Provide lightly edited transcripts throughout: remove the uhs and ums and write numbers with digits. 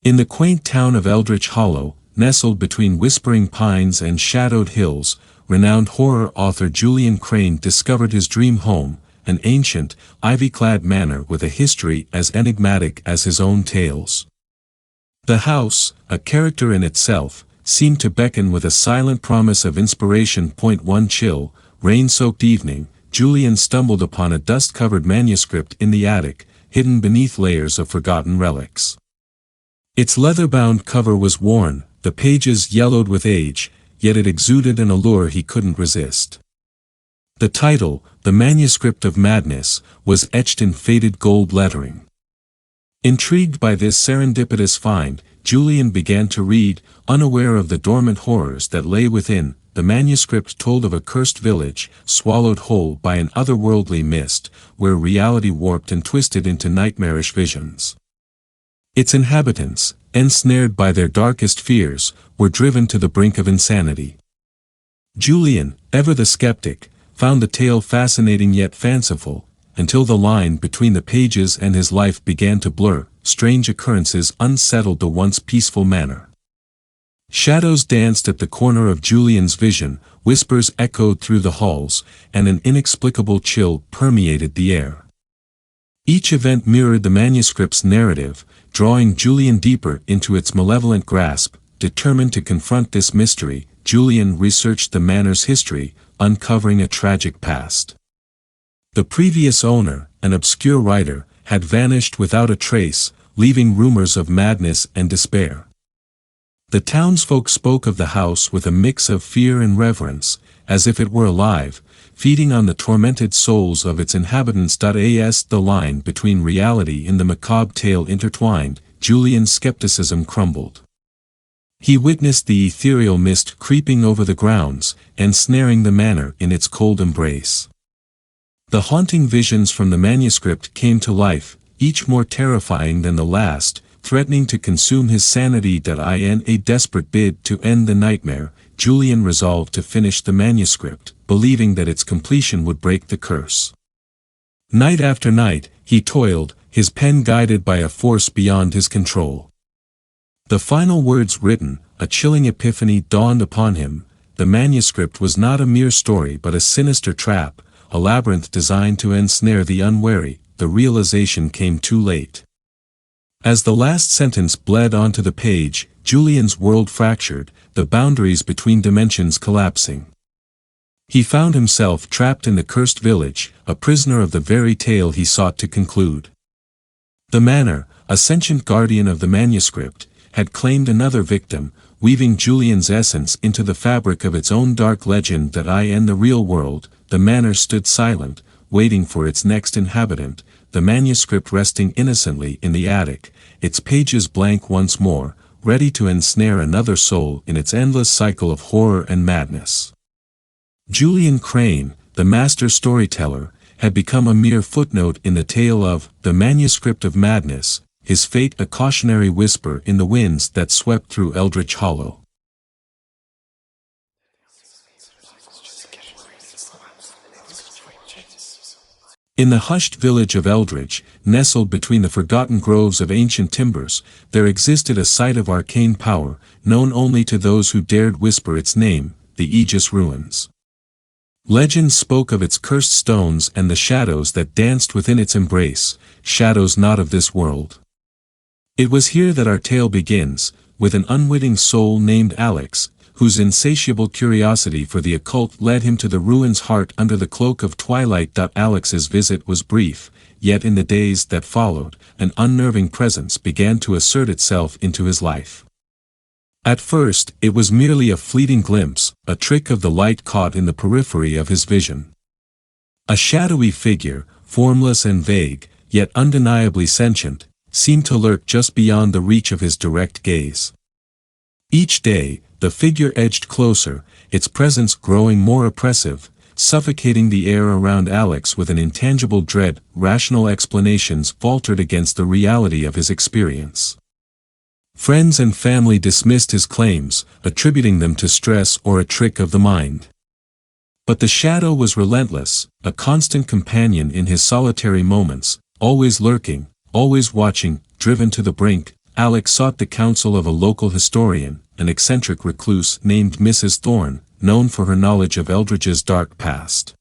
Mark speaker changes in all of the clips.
Speaker 1: In the quaint town of Eldritch Hollow, nestled between whispering pines and shadowed hills, renowned horror author Julian Crane discovered his dream home, an ancient, ivy-clad manor with a history as enigmatic as his own tales. The house, a character in itself, seemed to beckon with a silent promise of inspiration. One chill, rain-soaked evening, Julian stumbled upon a dust-covered manuscript in the attic, hidden beneath layers of forgotten relics. Its leather-bound cover was worn, the pages yellowed with age, yet it exuded an allure he couldn't resist. The title, The Manuscript of Madness, was etched in faded gold lettering. Intrigued by this serendipitous find, Julian began to read, unaware of the dormant horrors that lay within. The manuscript told of a cursed village, swallowed whole by an otherworldly mist, where reality warped and twisted into nightmarish visions. Its inhabitants, ensnared by their darkest fears, were driven to the brink of insanity. Julian, ever the skeptic, found the tale fascinating yet fanciful, until the line between the pages and his life began to blur. Strange occurrences unsettled the once peaceful manor. Shadows danced at the corner of Julian's vision, whispers echoed through the halls, and an inexplicable chill permeated the air. Each event mirrored the manuscript's narrative, drawing Julian deeper into its malevolent grasp. Determined to confront this mystery, Julian researched the manor's history, uncovering a tragic past. The previous owner, an obscure writer, had vanished without a trace, leaving rumors of madness and despair. The townsfolk spoke of the house with a mix of fear and reverence, as if it were alive, feeding on the tormented souls of its inhabitants. As the line between reality and the macabre tale intertwined, Julian's skepticism crumbled. He witnessed the ethereal mist creeping over the grounds, ensnaring the manor in its cold embrace. The haunting visions from the manuscript came to life, each more terrifying than the last, threatening to consume his sanity. In a desperate bid to end the nightmare, Julian resolved to finish the manuscript, believing that its completion would break the curse. Night after night, he toiled, his pen guided by a force beyond his control. The final words written, a chilling epiphany dawned upon him. The manuscript was not a mere story but a sinister trap, a labyrinth designed to ensnare the unwary. The realization came too late. As the last sentence bled onto the page, Julian's world fractured, the boundaries between dimensions collapsing. He found himself trapped in the cursed village, a prisoner of the very tale he sought to conclude. The manor, a sentient guardian of the manuscript, had claimed another victim, weaving Julian's essence into the fabric of its own dark legend. In the real world, the manor stood silent, waiting for its next inhabitant, the manuscript resting innocently in the attic, its pages blank once more, ready to ensnare another soul in its endless cycle of horror and madness. Julian Crane, the master storyteller, had become a mere footnote in the tale of The Manuscript of Madness, his fate a cautionary whisper in the winds that swept through Eldritch Hollow. In the hushed village of Eldritch, nestled between the forgotten groves of ancient timbers, there existed a site of arcane power, known only to those who dared whisper its name, the Aegis ruins. Legends spoke of its cursed stones and the shadows that danced within its embrace, shadows not of this world. It was here that our tale begins, with an unwitting soul named Alex, whose insatiable curiosity for the occult led him to the ruins heart under the cloak of twilight. Alex's visit was brief, yet in the days that followed, an unnerving presence began to assert itself into his life. At first, it was merely a fleeting glimpse, a trick of the light caught in the periphery of his vision. A shadowy figure, formless and vague, yet undeniably sentient, seemed to lurk just beyond the reach of his direct gaze. Each day, the figure edged closer, its presence growing more oppressive, suffocating the air around Alex with an intangible dread. Rational explanations faltered against the reality of his experience. Friends and family dismissed his claims, attributing them to stress or a trick of the mind. But the shadow was relentless, a constant companion in his solitary moments, always lurking, always watching, driven to the brink. Alex sought the counsel of a local historian, an eccentric recluse named Mrs. Thorne, known for her knowledge of Eldritch's dark past.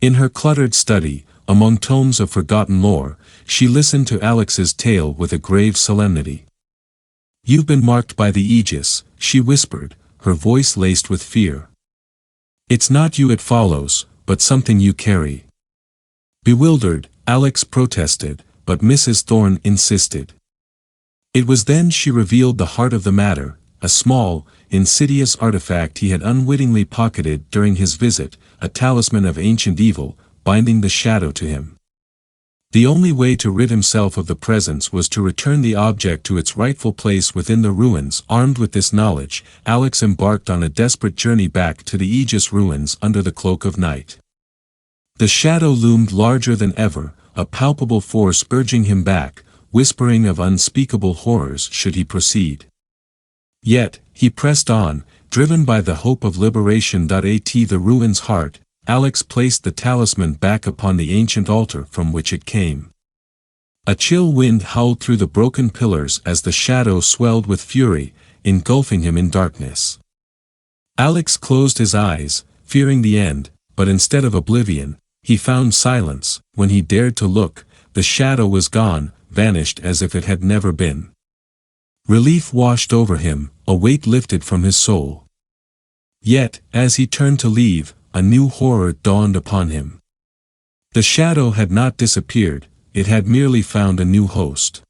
Speaker 1: In her cluttered study, among tomes of forgotten lore, she listened to Alex's tale with a grave solemnity. "You've been marked by the Aegis," she whispered, her voice laced with fear. "It's not you it follows, but something you carry." Bewildered, Alex protested, but Mrs. Thorne insisted. It was then she revealed the heart of the matter, a small, insidious artifact he had unwittingly pocketed during his visit, a talisman of ancient evil, binding the shadow to him. The only way to rid himself of the presence was to return the object to its rightful place within the ruins. Armed with this knowledge, Alex embarked on a desperate journey back to the Aegis ruins under the cloak of night. The shadow loomed larger than ever, a palpable force urging him back, whispering of unspeakable horrors should he proceed. Yet, he pressed on, driven by the hope of liberation. At the ruin's heart, Alex placed the talisman back upon the ancient altar from which it came. A chill wind howled through the broken pillars as the shadow swelled with fury, engulfing him in darkness. Alex closed his eyes, fearing the end, but instead of oblivion, he found silence. When he dared to look, the shadow was gone, vanished as if it had never been. Relief washed over him, a weight lifted from his soul. Yet, as he turned to leave, a new horror dawned upon him. The shadow had not disappeared, it had merely found a new host.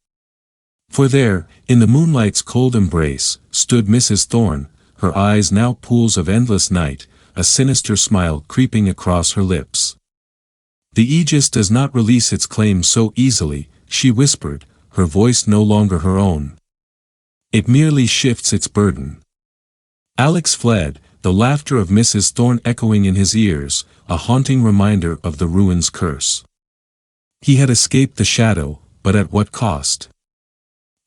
Speaker 1: For there, in the moonlight's cold embrace, stood Mrs. Thorne, her eyes now pools of endless night, a sinister smile creeping across her lips. "The Aegis does not release its claims so easily," she whispered, her voice no longer her own. "It merely shifts its burden." Alex fled, the laughter of Mrs. Thorne echoing in his ears, a haunting reminder of the ruin's curse. He had escaped the shadow, but at what cost?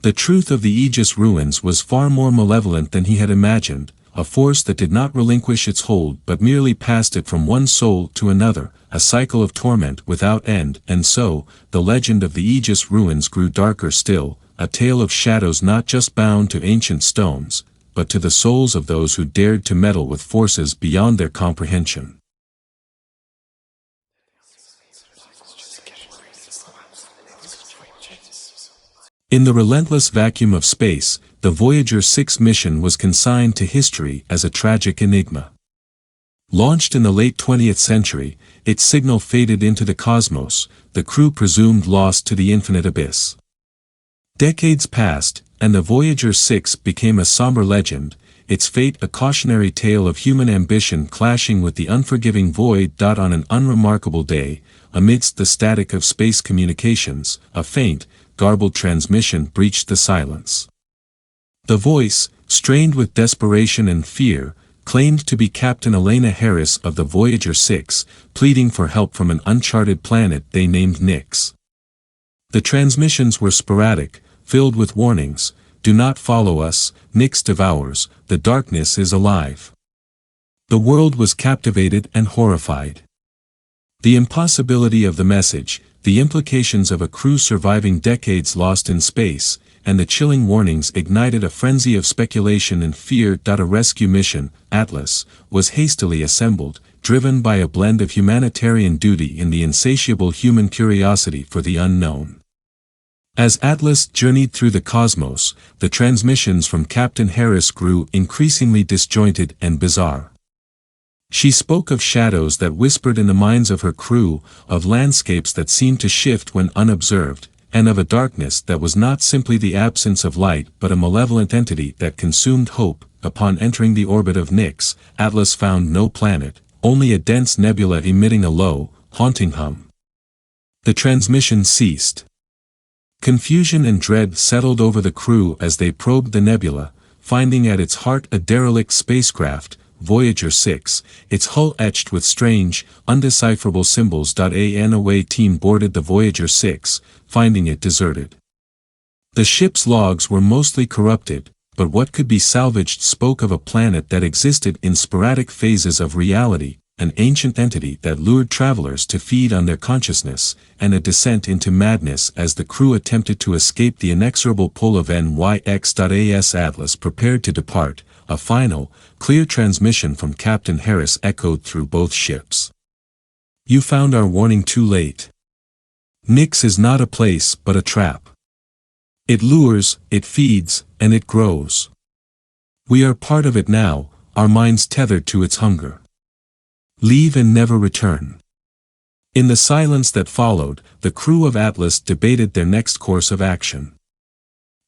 Speaker 1: The truth of the Aegis ruins was far more malevolent than he had imagined, a force that did not relinquish its hold but merely passed it from one soul to another, a cycle of torment without end. And so, the legend of the Aegis ruins grew darker still, a tale of shadows not just bound to ancient stones, but to the souls of those who dared to meddle with forces beyond their comprehension. In the relentless vacuum of space, the Voyager 6 mission was consigned to history as a tragic enigma. Launched in the late 20th century, its signal faded into the cosmos, the crew presumed lost to the infinite abyss. Decades passed, and the Voyager 6 became a somber legend, its fate a cautionary tale of human ambition clashing with the unforgiving void. On an unremarkable day, amidst the static of space communications, a faint, garbled transmission breached the silence. The voice, strained with desperation and fear, claimed to be Captain Elena Harris of the Voyager 6, pleading for help from an uncharted planet they named Nyx. The transmissions were sporadic, filled with warnings: "Do not follow us, Nyx devours, the darkness is alive." The world was captivated and horrified. The impossibility of the message, the implications of a crew surviving decades lost in space, and the chilling warnings ignited a frenzy of speculation and fear. A rescue mission, Atlas, was hastily assembled, driven by a blend of humanitarian duty and the insatiable human curiosity for the unknown. As Atlas journeyed through the cosmos, the transmissions from Captain Harris grew increasingly disjointed and bizarre. She spoke of shadows that whispered in the minds of her crew, of landscapes that seemed to shift when unobserved, and of a darkness that was not simply the absence of light but a malevolent entity that consumed hope. Upon entering the orbit of Nyx, Atlas found no planet, only a dense nebula emitting a low, haunting hum. The transmission ceased. Confusion and dread settled over the crew as they probed the nebula, finding at its heart a derelict spacecraft, Voyager 6, its hull etched with strange, undecipherable symbols. An away team boarded the Voyager 6, finding it deserted. The ship's logs were mostly corrupted, but what could be salvaged spoke of a planet that existed in sporadic phases of reality, an ancient entity that lured travelers to feed on their consciousness, and a descent into madness as the crew attempted to escape the inexorable pull of NYX.AS Atlas prepared to depart. A final, clear transmission from Captain Harris echoed through both ships. "You found our warning too late. Nyx is not a place but a trap. It lures, it feeds, and it grows. We are part of it now, our minds tethered to its hunger. Leave and never return." In the silence that followed, the crew of Atlas debated their next course of action.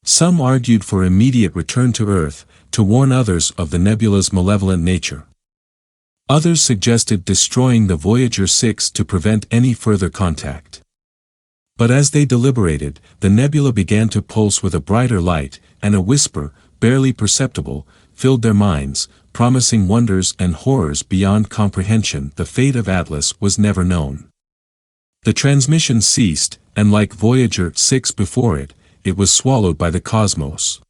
Speaker 1: Some argued for immediate return to Earth, to warn others of the nebula's malevolent nature. Others suggested destroying the Voyager 6 to prevent any further contact. But as they deliberated, the nebula began to pulse with a brighter light, and a whisper, barely perceptible, filled their minds, promising wonders and horrors beyond comprehension. The fate of Atlas was never known. The transmission ceased, and like Voyager 6 before it, it was swallowed by the cosmos.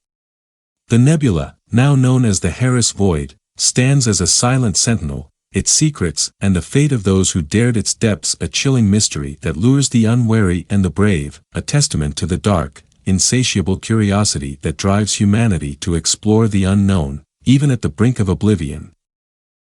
Speaker 1: The nebula, now known as the Harris Void, stands as a silent sentinel, its secrets and the fate of those who dared its depths a chilling mystery that lures the unwary and the brave, a testament to the dark, insatiable curiosity that drives humanity to explore the unknown, even at the brink of oblivion.